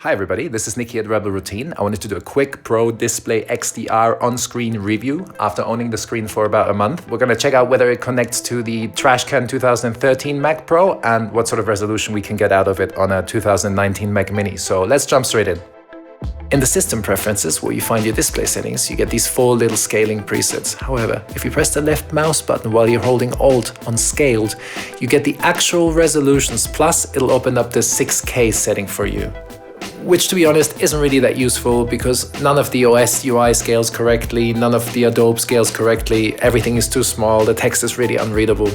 Hi everybody, this is Nikki at Rebel Routine. I wanted to do a quick Pro Display XDR on-screen review after owning the screen for about a month. We're going to check out whether it connects to the Trashcan 2013 Mac Pro and what sort of resolution we can get out of it on a 2019 Mac Mini. So let's jump straight in. In the system preferences, where you find your display settings, you get these 4 little scaling presets. However, if you press the left mouse button while you're holding Alt on Scaled, you get the actual resolutions, plus it'll open up the 6K setting for you. Which, to be honest, isn't really that useful because none of the OS UI scales correctly, none of the Adobe scales correctly, everything is too small, the text is really unreadable.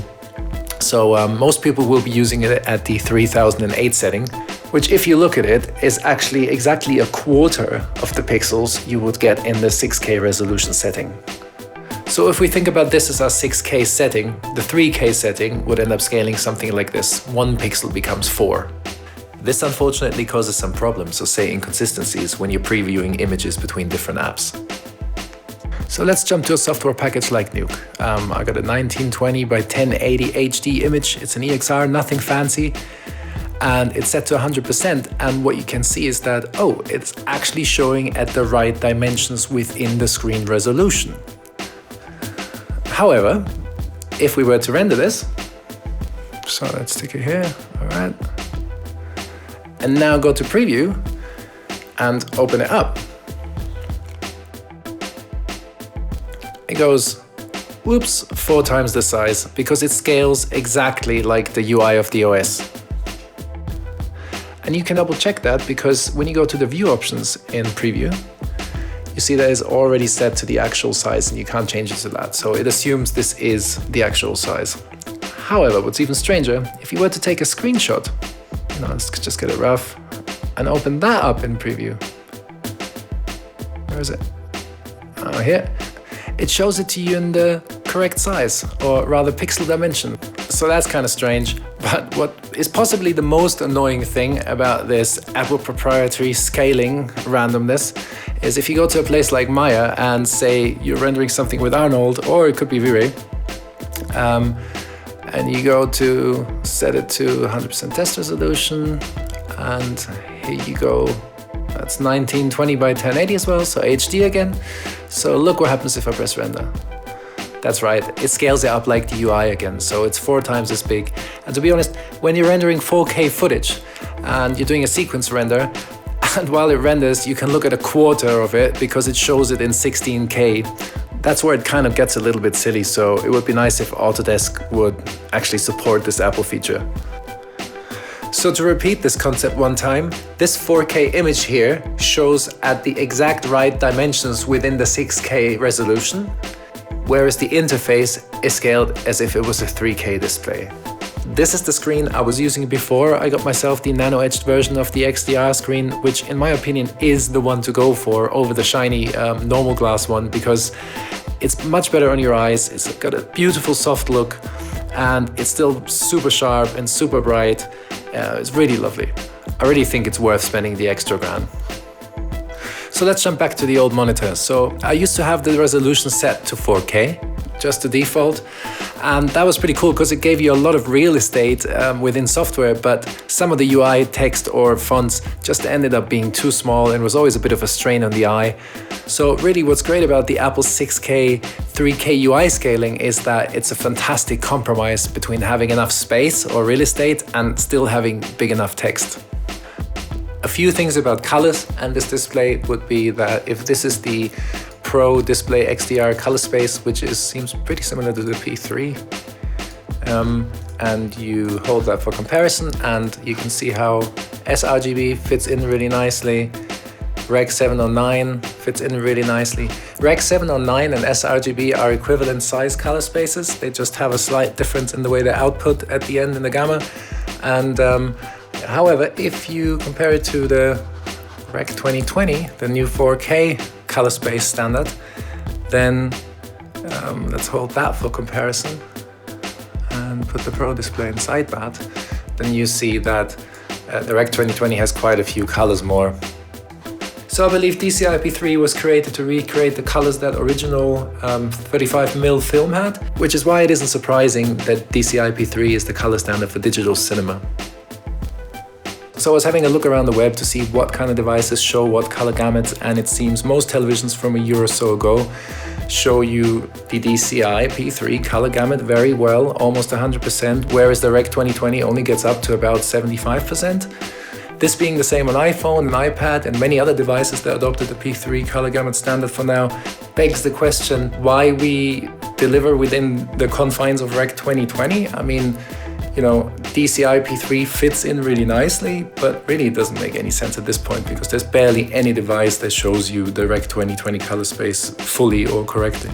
So most people will be using it at the 3008 setting, which, if you look at it, is actually exactly a quarter of the pixels you would get in the 6K resolution setting. So if we think about this as our 6K setting, the 3K setting would end up scaling something like this. 1 pixel becomes 4. This unfortunately causes some problems, so say inconsistencies, when you're previewing images between different apps. So let's jump to a software package like Nuke. I got a 1920 by 1080 HD image. It's an EXR, nothing fancy. And it's set to 100%. And what you can see is that, it's actually showing at the right dimensions within the screen resolution. However, if we were to render this, so let's take it here, all right. And now go to preview and open it up. It goes, whoops, 4 times the size because it scales exactly like the UI of the OS. And you can double check that because when you go to the view options in preview, you see that it's already set to the actual size and you can't change it to that. So it assumes this is the actual size. However, what's even stranger, if you were to take a screenshot, let's just get it rough and open that up in preview. Where is it? Oh, here. It shows it to you in the correct size, or rather pixel dimension. So that's kind of strange. But what is possibly the most annoying thing about this Apple proprietary scaling randomness is if you go to a place like Maya and say you're rendering something with Arnold, or it could be V-Ray, and you go to set it to 100% test resolution, and here you go. That's 1920 by 1080 as well, so HD again. So look what happens if I press render. That's right, it scales it up like the UI again, so it's 4 times as big. And to be honest, when you're rendering 4K footage and you're doing a sequence render, and while it renders, you can look at a quarter of it because it shows it in 16K. That's where it kind of gets a little bit silly, so it would be nice if Autodesk would actually support this Apple feature. So to repeat this concept one time, this 4K image here shows at the exact right dimensions within the 6K resolution, whereas the interface is scaled as if it was a 3K display. This is the screen I was using before I got myself the nano-edged version of the XDR screen, which in my opinion is the one to go for over the shiny normal glass one because it's much better on your eyes, it's got a beautiful soft look, and it's still super sharp and super bright. It's really lovely. I really think it's worth spending the extra grand. So let's jump back to the old monitor. So I used to have the resolution set to 4K, just the default. And that was pretty cool because it gave you a lot of real estate within software, but some of the UI text or fonts just ended up being too small and was always a bit of a strain on the eye. So really what's great about the Apple 6K, 3K UI scaling is that it's a fantastic compromise between having enough space or real estate and still having big enough text. A few things about colors and this display would be that if this is the Pro Display XDR color space, which seems pretty similar to the P3, and you hold that for comparison, and you can see how sRGB fits in really nicely. Rec 709 fits in really nicely. Rec 709 and sRGB are equivalent size color spaces. They just have a slight difference in the way they output at the end in the gamma. And however, if you compare it to the Rec 2020, the new 4K color space standard, then let's hold that for comparison and put the Pro display inside that, then you see that the Rec 2020 has quite a few colors more. So I believe DCI-P3 was created to recreate the colors that original 35mm film had, which is why it isn't surprising that DCI-P3 is the color standard for digital cinema. So I was having a look around the web to see what kind of devices show what color gamut, and it seems most televisions from a year or so ago show you the DCI P3 color gamut very well, almost 100%, whereas the Rec 2020 only gets up to about 75%. This being the same on iPhone and iPad and many other devices that adopted the P3 color gamut standard for now, begs the question why we deliver within the confines of Rec 2020. I mean, you know, DCI P3 fits in really nicely, but really it doesn't make any sense at this point because there's barely any device that shows you the Rec 2020 color space fully or correctly.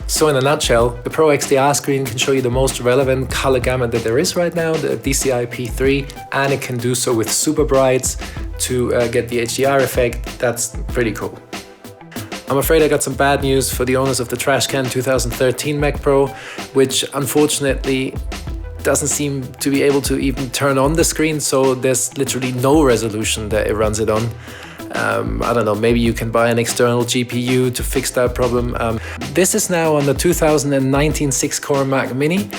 So in a nutshell, the Pro XDR screen can show you the most relevant color gamut that there is right now, the DCI P3, and it can do so with super brights to get the HDR effect. That's pretty cool. I'm afraid I got some bad news for the owners of the Trashcan 2013 Mac Pro, which unfortunately doesn't seem to be able to even turn on the screen, so there's literally no resolution that it runs it on. I don't know, maybe you can buy an external GPU to fix that problem. This is now on the 2019 6-core Mac Mini,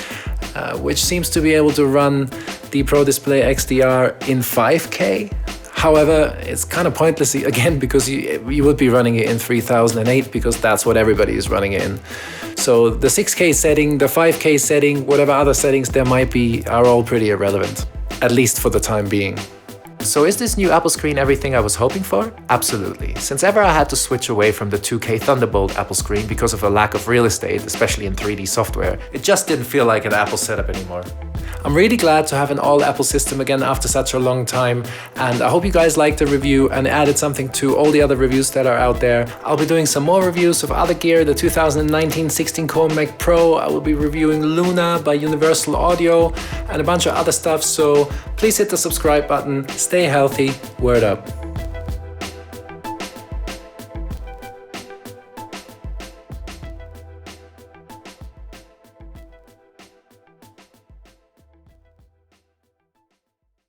which seems to be able to run the Pro Display XDR in 5K. However, it's kind of pointless again because you would be running it in 3008 because that's what everybody is running it in. So the 6K setting, the 5K setting, whatever other settings there might be are all pretty irrelevant, at least for the time being. So is this new Apple screen everything I was hoping for? Absolutely. Since ever I had to switch away from the 2K Thunderbolt Apple screen because of a lack of real estate, especially in 3D software, it just didn't feel like an Apple setup anymore. I'm really glad to have an all-Apple system again after such a long time, and I hope you guys liked the review and added something to all the other reviews that are out there. I'll be doing some more reviews of other gear, the 2019 16-core Mac Pro, I will be reviewing Luna by Universal Audio, and a bunch of other stuff, so please hit the subscribe button, stay healthy, word up.